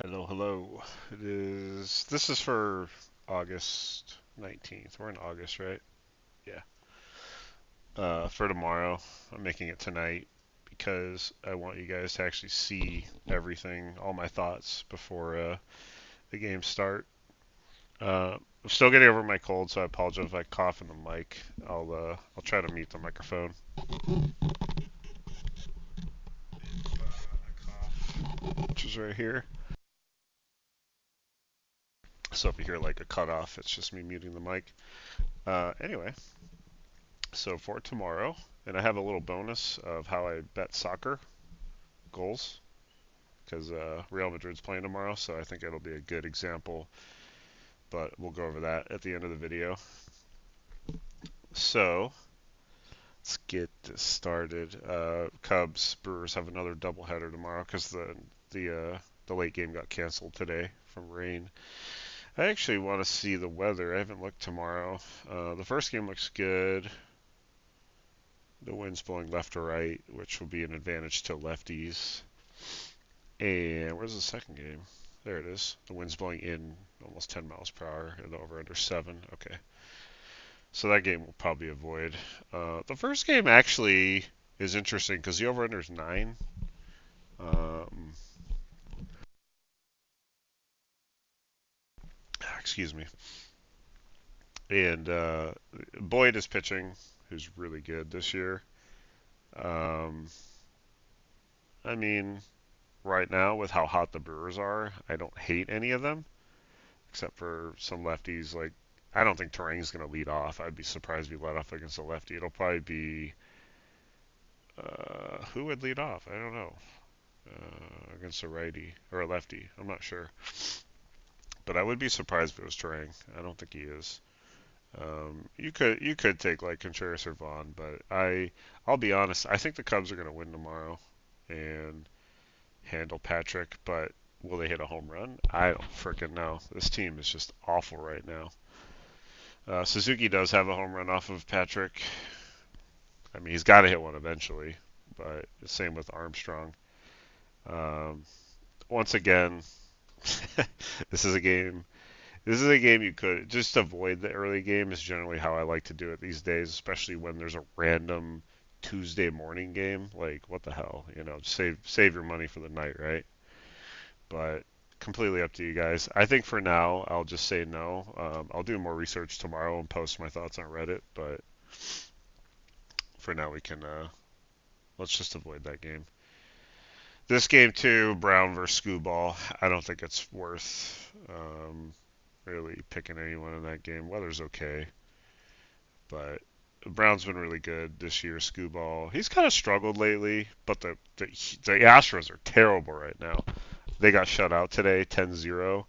Hello, hello. This is for August 19th. We're in August, right? Yeah. For tomorrow. I'm making it tonight because I want you guys to actually see everything, all my thoughts before the games start. I'm still getting over my cold, so I apologize if I cough in the mic. I'll try to mute the microphone. Which is right here. So if you hear like a cutoff, it's just me muting the mic. Anyway, so for tomorrow, and I have a little bonus of how I bet soccer goals because Real Madrid's playing tomorrow, so I think it'll be a good example. But we'll go over that at the end of the video. So let's get this started. Cubs Brewers have another doubleheader tomorrow because the late game got canceled today from rain. I actually want to see the weather. I haven't looked tomorrow. The first game looks good. The wind's blowing left to right, which will be an advantage to lefties. And where's the second game? There it is. The wind's blowing in almost 10 miles per hour and the over under 7. Okay. So that game will probably avoid. The first game actually is interesting because the over under is 9. Um, excuse me. And Boyd is pitching, who's really good this year. Um, I mean, right now, with how hot the Brewers are, I don't hate any of them, except for some lefties. Like, I don't think Terang's going to lead off. I'd be surprised if he led off against a lefty. It'll probably be who would lead off? I don't know. Against a righty or a lefty. I'm not sure. But I would be surprised if it was Terang. I don't think he is. You could take like Contreras or Vaughn, but I'll be honest. I think the Cubs are going to win tomorrow and handle Patrick. But will they hit a home run? I don't freaking know. This team is just awful right now. Suzuki does have a home run off of Patrick. I mean, he's got to hit one eventually. But the same with Armstrong. Um, once again, this is a game. This is a game you could just avoid the early game. Is generally how I like to do it these days, especially when there's a random Tuesday morning game. Like, what the hell, save your money for the night, right? But completely up to you guys. I think for now I'll just say no. I'll do more research tomorrow and post my thoughts on Reddit. But for now we can let's just avoid that game. This game too, Brown versus Scooball. I don't think it's worth really picking anyone in that game. Weather's okay, but Brown's been really good this year. Scooball, he's kind of struggled lately, but the Astros are terrible right now. They got shut out today, 10-0.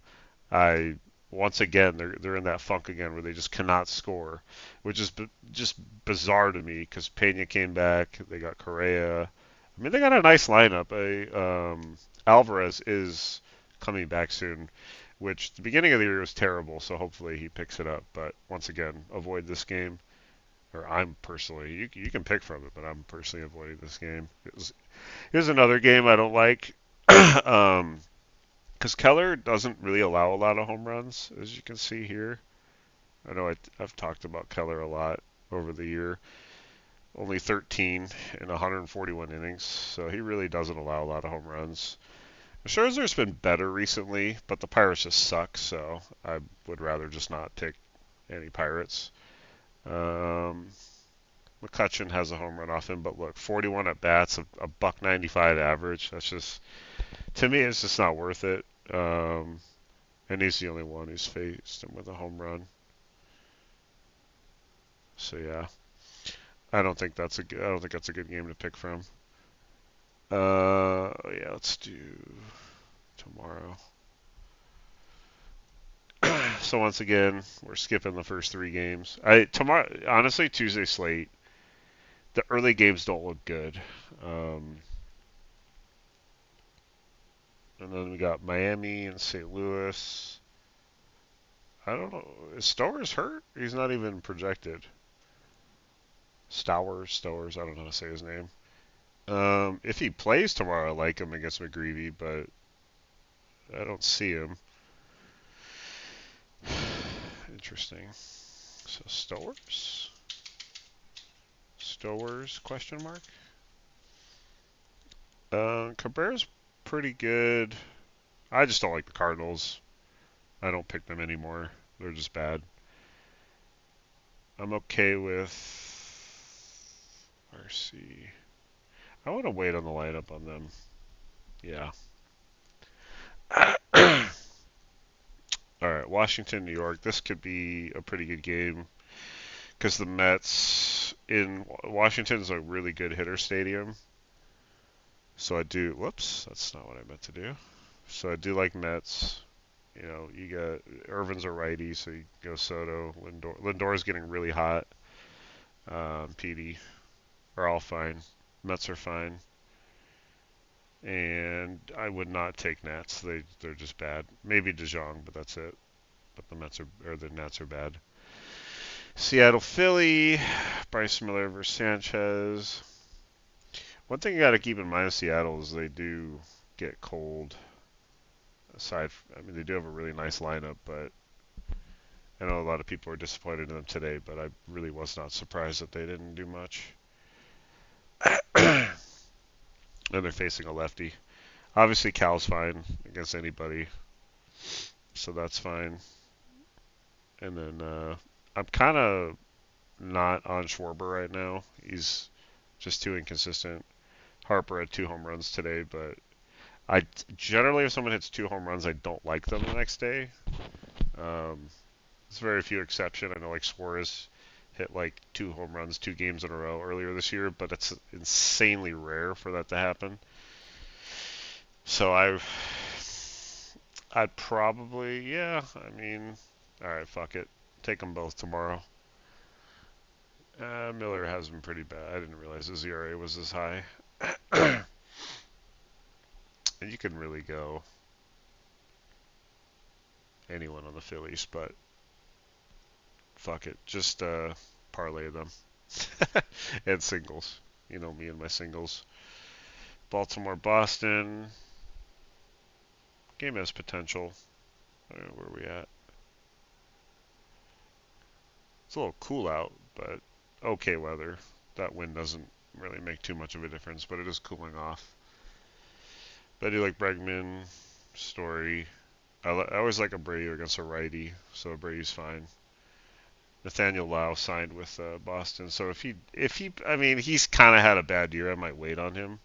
I once again they're in that funk again where they just cannot score, which is just bizarre to me because Pena came back. They got Correa. I mean, they got a nice lineup. Alvarez is coming back soon, which the beginning of the year was terrible, so hopefully he picks it up. But once again, avoid this game. Or I'm personally, you can pick from it, but I'm personally avoiding this game. Here's another game I don't like. um, because Keller doesn't really allow a lot of home runs, as you can see here. I know I've talked about Keller a lot over the year. Only 13 in 141 innings, so he really doesn't allow a lot of home runs. Scherzer's been better recently, but the Pirates just suck, so I would rather just not take any Pirates. Um, McCutcheon has a home run off him, but look, 41 at bats, a buck 95 average. That's just to me, it's just not worth it. And he's the only one who's faced him with a home run. So yeah, I don't think that's a good game to pick from. Yeah, let's do tomorrow. So once again, we're skipping the first three games. I tomorrow, honestly, Tuesday slate. The early games don't look good. Um, and then we got Miami and St. Louis. I don't know. Is Stowers hurt? He's not even projected. Stowers. I don't know how to say his name. If he plays tomorrow, I like him against McGreevy, but I don't see him. Interesting. So Stowers question mark. Cabrera's pretty good. I just don't like the Cardinals. I don't pick them anymore. They're just bad. I'm okay with RC. I want to wait on the lineup on them. Yeah. All right, Washington, New York. This could be a pretty good game because the Mets in Washington is a really good hitter stadium. So I do. Whoops, that's not what I meant to do. So I do like Mets. You know, you got Irvin's a righty, so you go Soto. Lindor's getting really hot. Petey are all fine. Mets are fine. And I would not take Nats. They're just bad. Maybe DeJong, but that's it. But the Mets are or the Nats are bad. Seattle, Philly, Bryce Miller versus Sanchez. One thing you got to keep in mind with Seattle is they do get cold. I mean, they do have a really nice lineup, but I know a lot of people are disappointed in them today. But I really was not surprised that they didn't do much. And they're facing a lefty. Obviously, Cal's fine against anybody, so that's fine. And then I'm kind of not on Schwarber right now. He's just too inconsistent. Harper had 2 home runs today, but I generally, if someone hits 2 home runs, I don't like them the next day. Um, It's very few exception. I know like Suarez hit like 2 home runs 2 games in a row earlier this year, but it's insanely rare for that to happen. So I'd probably, yeah. I mean, all right, fuck it. Take them both tomorrow. Miller has been pretty bad. I didn't realize his ERA was this high. And you can really go anyone on the Phillies, but fuck it. Just parlay them. And singles. You know me and my singles. Baltimore, Boston. Game has potential. Where are we at? It's a little cool out, but okay weather. That wind doesn't really make too much of a difference, but it is cooling off. But I do like Bregman, Story. I always like Abreu against a righty, so Abreu's fine. Nathaniel Lau signed with Boston, so I mean, he's kind of had a bad year. I might wait on him.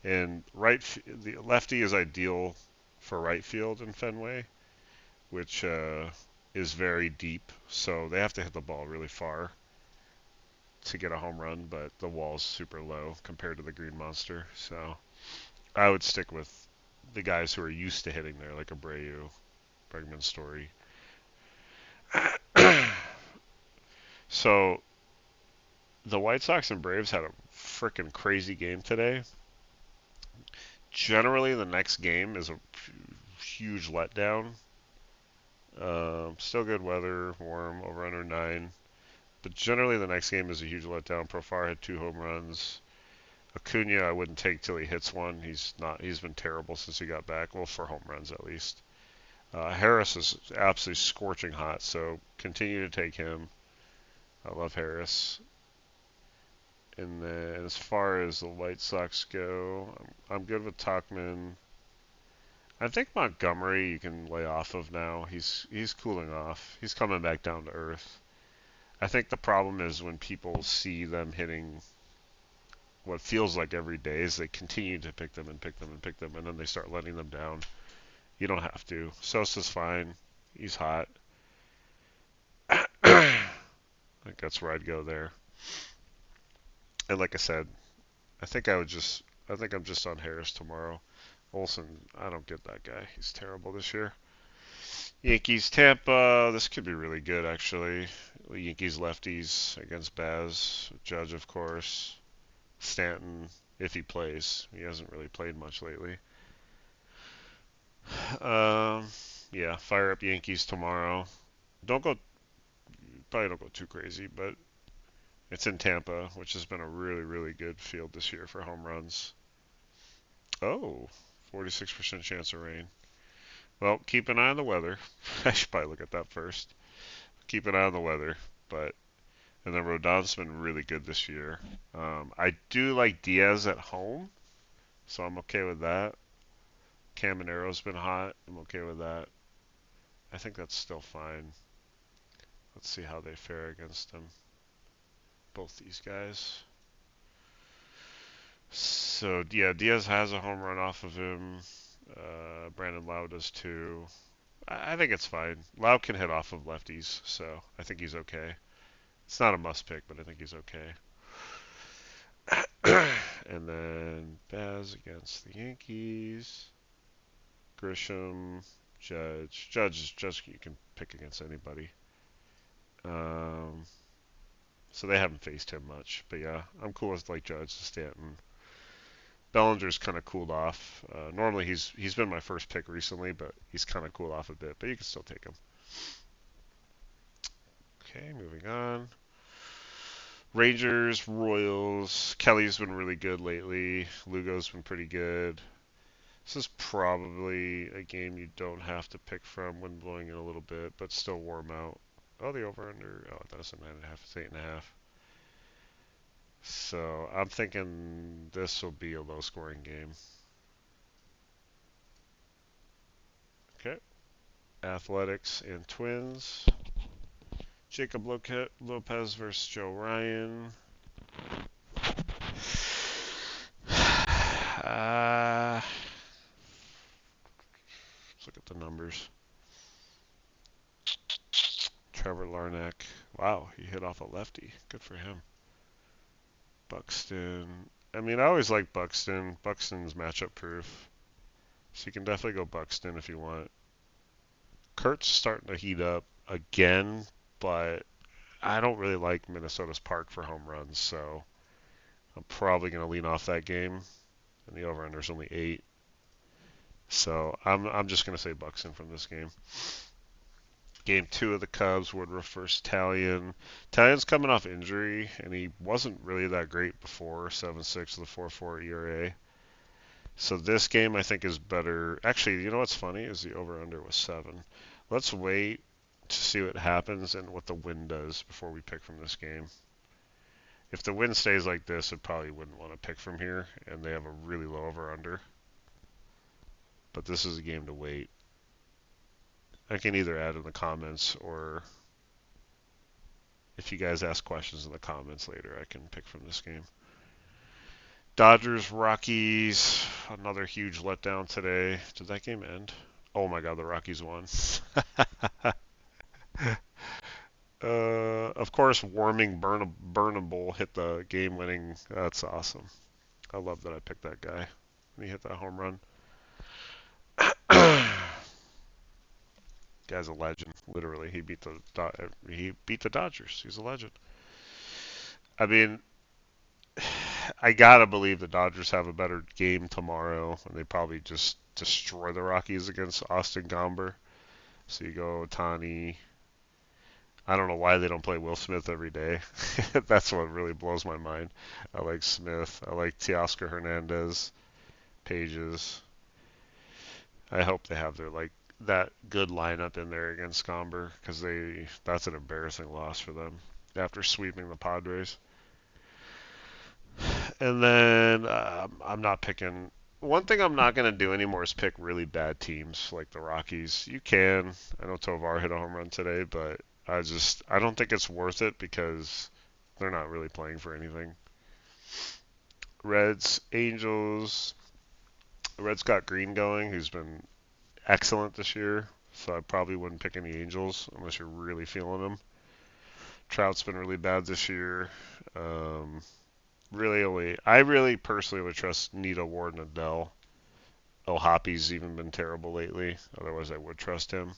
And the lefty is ideal for right field in Fenway, which is very deep. So they have to hit the ball really far to get a home run, but the wall's super low compared to the Green Monster. So I would stick with the guys who are used to hitting there, like Abreu, Bregman, Story. So the White Sox and Braves had a freaking crazy game today. Generally, the next game is a huge letdown. Still good weather, warm, over under 9. But generally, the next game is a huge letdown. Profar had 2 home runs. Acuna, I wouldn't take till he hits one. He's not. He's been terrible since he got back. Well, for home runs at least. Harris is absolutely scorching hot, so continue to take him. I love Harris. And then as far as the White Sox go, I'm good with Tauchman. I think Montgomery you can lay off of now. He's cooling off. He's coming back down to earth. I think the problem is when people see them hitting what feels like every day is they continue to pick them and pick them and pick them, and then they start letting them down. You don't have to. Sosa's fine. He's hot. I think that's where I'd go there. And like I said, I think I'm just on Harris tomorrow. Olson, I don't get that guy. He's terrible this year. Yankees, Tampa. This could be really good, actually. Yankees lefties against Baz. Judge, of course. Stanton, if he plays. He hasn't really played much lately. Um, yeah, fire up Yankees tomorrow. Don't go, probably don't go too crazy, but it's in Tampa, which has been a really, really good field this year for home runs. Oh, 46% chance of rain. Well, keep an eye on the weather. I should probably look at that first. Keep an eye on the weather. But and then Rodon's been really good this year. I do like Diaz at home, so I'm okay with that. Camaro's been hot. I'm okay with that. I think that's still fine. Let's see how they fare against him. Both these guys. So yeah, Diaz has a home run off of him. Brandon Lau does too. I think it's fine. Lau can hit off of lefties, so I think he's okay. It's not a must pick, but I think he's okay. And then Baz against the Yankees. Grisham, Judge. Judge you can pick against anybody. Um, so they haven't faced him much, but yeah, I'm cool with like Judge to Stanton. Bellinger's kind of cooled off. Normally he's been my first pick recently, but he's kind of cooled off a bit. But you can still take him. Okay, moving on. Rangers, Royals. Kelly's been really good lately. Lugo's been pretty good. This is probably a game you don't have to pick from when blowing in a little bit, but still warm out. Oh, the over under. Oh, that's a 9.5. It's 8.5. So I'm thinking this will be a low scoring game. Okay. Athletics and Twins. Jacob Lopez versus Joe Ryan. Let's look at the numbers. Trevor Larnach. Wow, he hit off a lefty. Good for him. Buxton. I mean, I always like Buxton. Buxton's matchup proof. So you can definitely go Buxton if you want. Kurt's starting to heat up again, but I don't really like Minnesota's park for home runs, so I'm probably going to lean off that game. And the over-under's only 8. So I'm just going to say Buxton from this game. Game 2 of the Cubs, Woodruff versus Talion. Talion's coming off injury, and he wasn't really that great before, 7.6 with a 4.4 ERA. So this game I think is better. Actually, you know what's funny is the over-under was 7. Let's wait to see what happens and what the wind does before we pick from this game. If the wind stays like this, I probably wouldn't want to pick from here, and they have a really low over-under. But this is a game to wait. I can either add in the comments, or if you guys ask questions in the comments later, I can pick from this game. Dodgers, Rockies, another huge letdown today. Did that game end? Oh my God, the Rockies won. Of course, warming Burnable hit the game-winning. That's awesome. I love that I picked that guy. He hit that home run. Guy's a legend. Literally, he beat the Dodgers. He's a legend. I mean, I gotta believe the Dodgers have a better game tomorrow, and they probably just destroy the Rockies against Austin Gomber. So you go Tani. I don't know why they don't play Will Smith every day. That's what really blows my mind. I like Smith. I like Teoscar Hernandez, Pages. I hope they have their like that good lineup in there against Gomber because that's an embarrassing loss for them after sweeping the Padres. And then I'm not picking. One thing I'm not going to do anymore is pick really bad teams like the Rockies. You can. I know Tovar hit a home run today, but I don't think it's worth it because they're not really playing for anything. Reds, Angels. Reds got Green going, who's been excellent this year. So I probably wouldn't pick any Angels unless you're really feeling them. Trout's been really bad this year. I really personally would trust Nito Ward and Adele. Hoppy's even been terrible lately. Otherwise, I would trust him.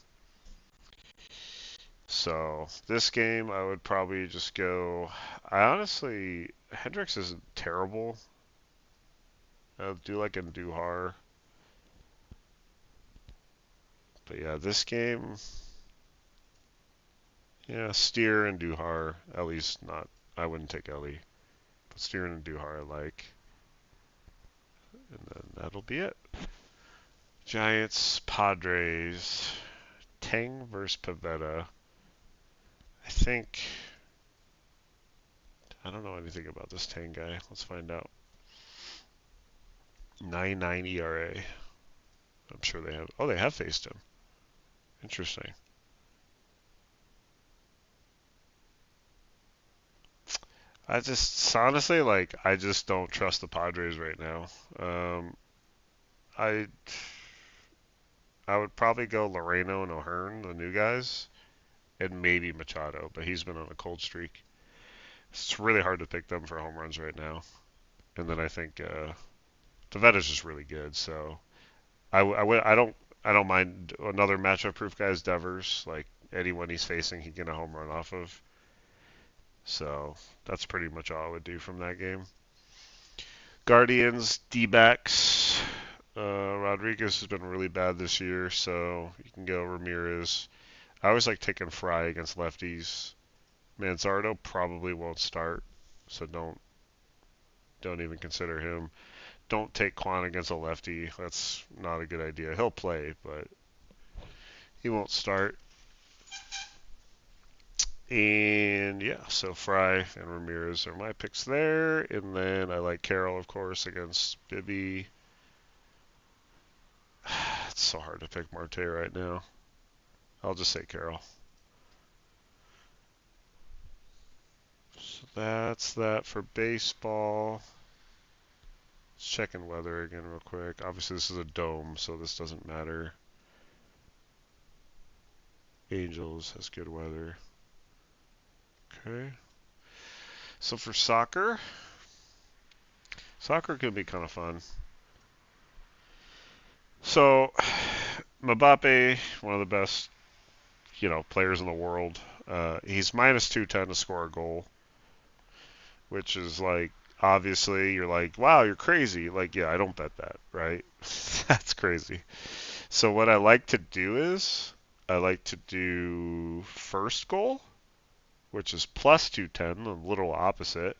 So this game, I would probably just go. Hendricks isn't terrible. I do like Andujar. But yeah, this game, yeah, Steer and Duhar. Ellie's not. I wouldn't take Ellie. But Steer and Duhar I like. And then that'll be it. Giants, Padres, Tang versus Pavetta. I think I don't know anything about this Tang guy. Let's find out. 9.9 ERA. I'm sure they have. Oh, they have faced him. Interesting. I just honestly like I just don't trust the Padres right now. Um, I I would probably go Loreno and O'Hearn, the new guys, and maybe Machado, but he's been on a cold streak. It's really hard to pick them for home runs right now. And then I think Tavetta's just really good, so I don't mind another matchup proof guy is Devers. Like anyone he's facing, he can get a home run off of. So that's pretty much all I would do from that game. Guardians, D-backs. Rodriguez has been really bad this year, so you can go Ramirez. I always like taking Fry against lefties. Manzardo probably won't start, so don't even consider him. Don't take Quan against a lefty. That's not a good idea. He'll play, but he won't start. And yeah, so Fry and Ramirez are my picks there. And then I like Carroll, of course, against Bibby. It's so hard to pick Marte right now. I'll just say Carroll. So that's that for baseball. Let's check in weather again real quick. Obviously, this is a dome, so this doesn't matter. Angels has good weather. Okay. So for soccer can be kind of fun. So Mbappe, one of the best, players in the world. He's minus 210 to score a goal, which is like obviously you're like, wow, you're crazy. Like, yeah, I don't bet that, right? That's crazy. So what I like to do is I like to do first goal, which is plus 210, the literal opposite.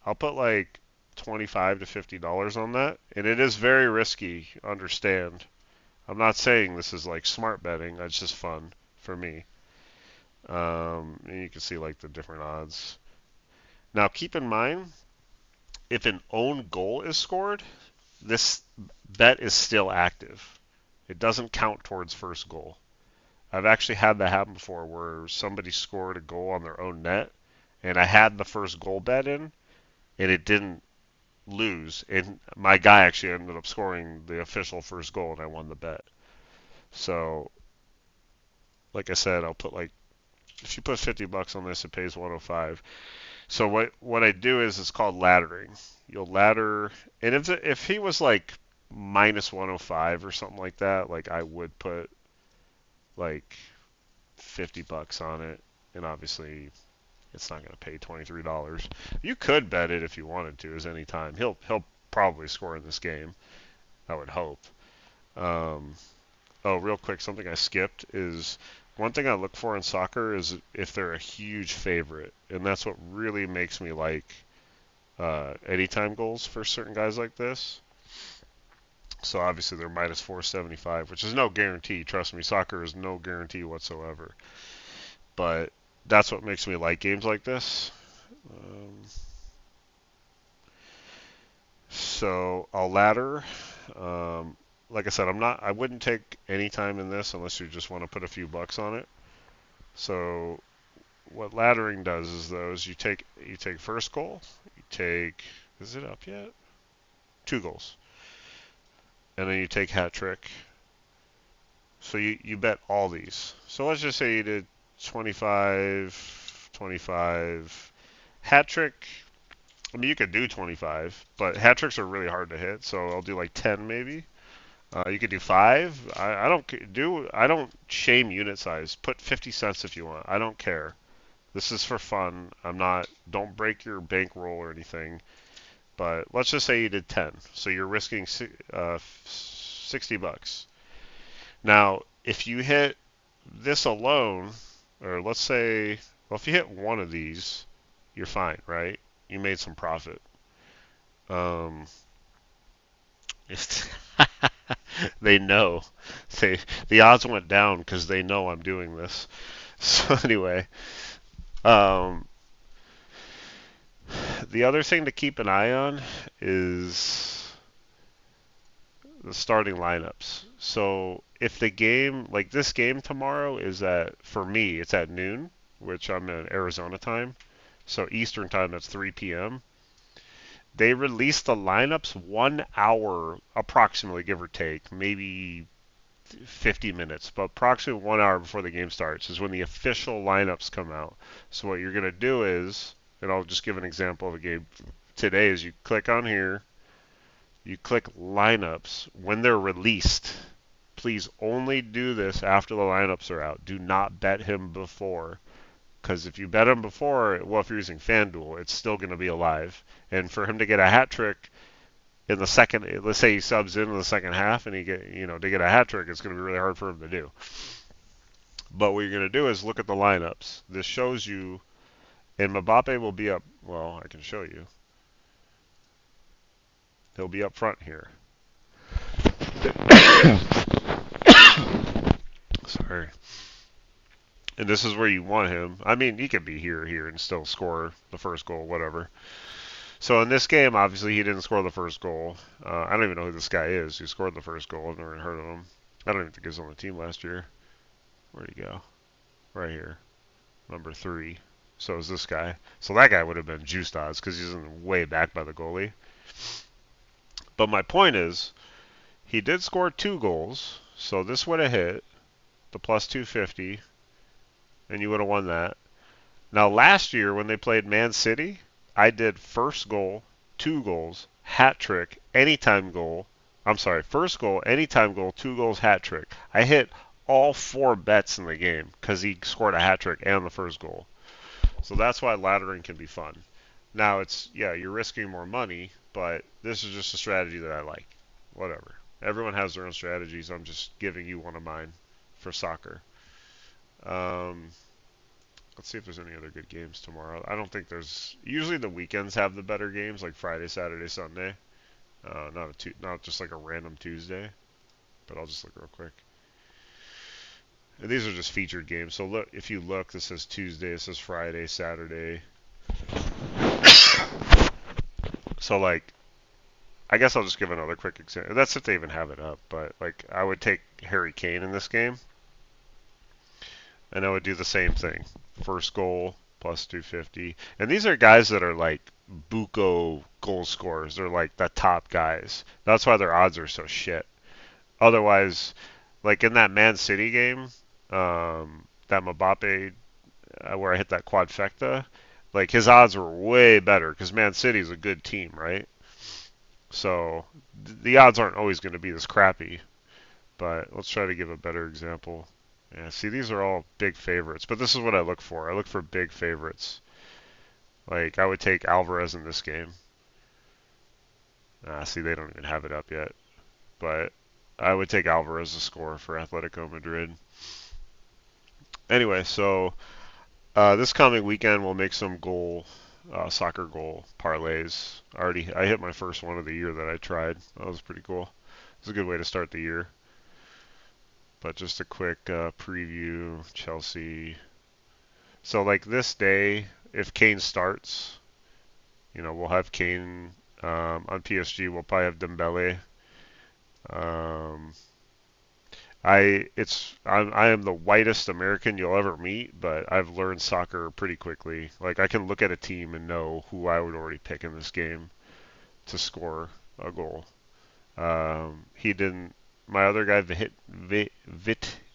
I'll put like 25 to $50 on that, and it is very risky, understand. I'm not saying this is like smart betting, it's just fun for me. And you can see like the different odds. Now keep in mind, if an own goal is scored, this bet is still active. It doesn't count towards first goal. I've actually had that happen before where somebody scored a goal on their own net, and I had the first goal bet in, and it didn't lose. And my guy actually ended up scoring the official first goal, and I won the bet. So, like I said, I'll put like if you put $50 on this, it pays 105. So what I do is it's called laddering. You'll ladder, and if he was like minus 105 or something like that, like I would put like $50 on it, and obviously it's not going to pay $23. You could bet it if you wanted to, as any time. He'll probably score in this game. I would hope. Um, oh, real quick, something I skipped is one thing I look for in soccer is if they're a huge favorite, and that's what really makes me like anytime goals for certain guys like this. So obviously they're minus 475, which is no guarantee. Trust me, soccer is no guarantee whatsoever. But that's what makes me like games like this. Um, so I'll ladder. Like I said, I wouldn't take any time in this unless you just want to put a few bucks on it. So what laddering does is those you take first goal, you take is it up yet? Two goals, and then you take hat trick. So you bet all these. So let's just say you did 25, 25 hat trick. I mean, you could do 25, but hat tricks are really hard to hit. So I'll do like 10 maybe. You could do five. I don't shame unit size. Put 50 cents if you want. I don't care. This is for fun. Don't break your bankroll or anything. But let's just say you did 10. So you're risking $60. Now, if you hit this alone, or let's say, well, if you hit one of these, you're fine, right? You made some profit. Um, They know. They the odds went down because they know I'm doing this. So anyway, um, the other thing to keep an eye on is the starting lineups. So if the game, like this game tomorrow, is at for me, it's at noon, which I'm in Arizona time. So Eastern time, that's 3 p.m. They release the lineups 1 hour, approximately, give or take, maybe 50 minutes, but approximately 1 hour before the game starts is when the official lineups come out. So what you're going to do is, and I'll just give an example of a game today, is you click on here, you click lineups. When they're released, please only do this after the lineups are out. Do not bet him before. Because if you bet him before, well, if you're using FanDuel, it's still going to be alive. And for him to get a hat trick in the second, let's say he subs in the second half and he get, to get a hat trick, it's going to be really hard for him to do. But what you're going to do is look at the lineups. This shows you, and Mbappe will be up. Well, I can show you. He'll be up front here. Sorry. And this is where you want him. I mean, he could be here, and still score the first goal, whatever. So in this game, obviously, he didn't score the first goal. I don't even know who this guy is who scored the first goal. I've never heard of him. I don't even think he was on the team last year. Where'd he go? Right here. Number 3. So is this guy. So that guy would have been juiced odds because he's in way back by the goalie. But my point is, he did score 2 goals. So this would have hit the plus 250, and you would have won that. Now, last year when they played Man City, I did first goal, 2 goals, hat trick, anytime goal. I'm sorry, first goal, anytime goal, 2 goals, hat trick. I hit all 4 bets in the game because he scored a hat trick and the first goal. So that's why laddering can be fun. Now, you're risking more money, but this is just a strategy that I like. Whatever. Everyone has their own strategies. I'm just giving you one of mine for soccer. Um, Let's see if there's any other good games tomorrow. I don't think there's. Usually the weekends have the better games, like Friday, Saturday, Sunday. Not just like a random Tuesday. But I'll just look real quick. And these are just featured games. So look, if you look, this says Tuesday, this says Friday, Saturday. So like, I guess I'll just give another quick example. That's if they even have it up. But like, I would take Harry Kane in this game, and I would do the same thing. First goal, plus 250. And these are guys that are like buco goal scorers. They're like the top guys. That's why their odds are so shit. Otherwise, like in that Man City game, that Mbappe, where I hit that quadfecta, like his odds were way better because Man City's a good team, right? So the odds aren't always going to be this crappy. But let's try to give a better example. Yeah, see, these are all big favorites, but this is what I look for. I look for big favorites. Like, I would take Alvarez in this game. See, they don't even have it up yet. But I would take Alvarez to score for Atletico Madrid. Anyway, so this coming weekend we'll make some soccer goal parlays. I hit my first one of the year that I tried. That was pretty cool. It's a good way to start the year. But just a quick preview, Chelsea. So like this day, if Kane starts, we'll have Kane on PSG. We'll probably have Dembele. Um, I am the whitest American you'll ever meet, but I've learned soccer pretty quickly. Like I can look at a team and know who I would already pick in this game to score a goal. He didn't. My other guy,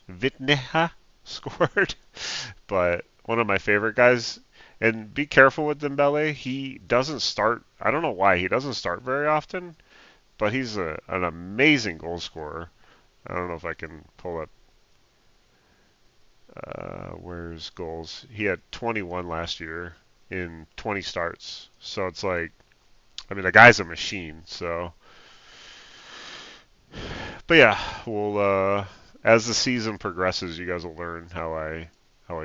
Vitneha, scored, but one of my favorite guys. And be careful with Dembele. He doesn't start. I don't know why he doesn't start very often, but he's an amazing goal scorer. I don't know if I can pull up. Where's goals? He had 21 last year in 20 starts. So it's like, I mean, the guy's a machine. So, but yeah, we'll as the season progresses, you guys will learn how I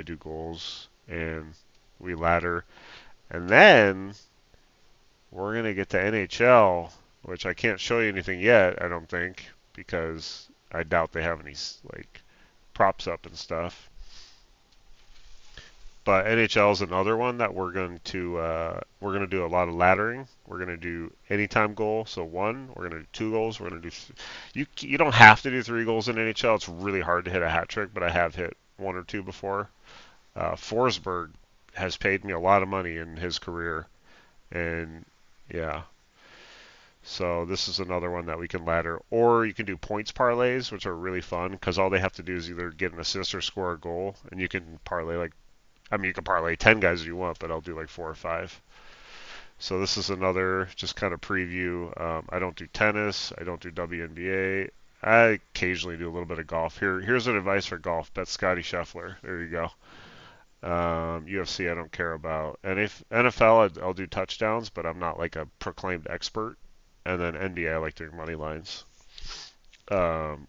do goals and we ladder, and then we're gonna get to NHL, which I can't show you anything yet. I don't think. because I doubt they have any like props up and stuff. But NHL is another one that we're going to do a lot of laddering. We're going to do anytime goal, so one. We're going to do 2 goals. We're going to do you don't have to do 3 goals in NHL. It's really hard to hit a hat trick, but I have hit 1 or 2 before. Forsberg has paid me a lot of money in his career, and yeah. So this is another one that we can ladder, or you can do points parlays, which are really fun because all they have to do is either get an assist or score a goal, and you can parlay like I mean, you can parlay 10 guys if you want, but I'll do like 4 or 5. So this is another just kind of preview. I don't do tennis. I don't do WNBA. I occasionally do a little bit of golf. Here's an advice for golf. Bet Scotty Scheffler. There you go. UFC I don't care about. And if NFL I'll do touchdowns, but I'm not like a proclaimed expert. And then NBA I like doing money lines,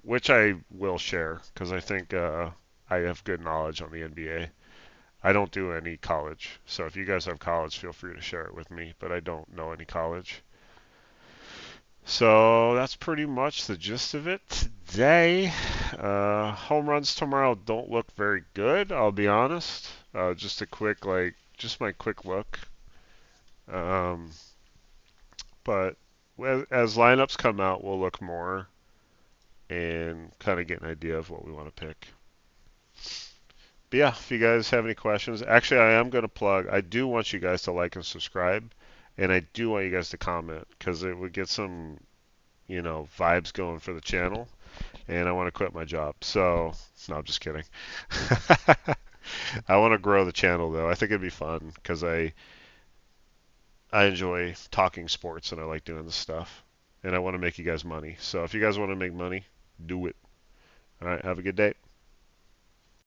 which I will share because I think I have good knowledge on the NBA. I don't do any college, so if you guys have college, feel free to share it with me, but I don't know any college. So that's pretty much the gist of it today. Home runs tomorrow don't look very good, I'll be honest. Just a quick, like, just my quick look. Um, but as lineups come out, we'll look more and kind of get an idea of what we want to pick. But yeah, if you guys have any questions, actually, I am going to plug. I do want you guys to like and subscribe, and I do want you guys to comment because it would get some, vibes going for the channel. And I want to quit my job. So, no, I'm just kidding. I want to grow the channel though. I think it'd be fun because I enjoy talking sports and I like doing this stuff, and I want to make you guys money. So if you guys want to make money, do it. All right, have a good day.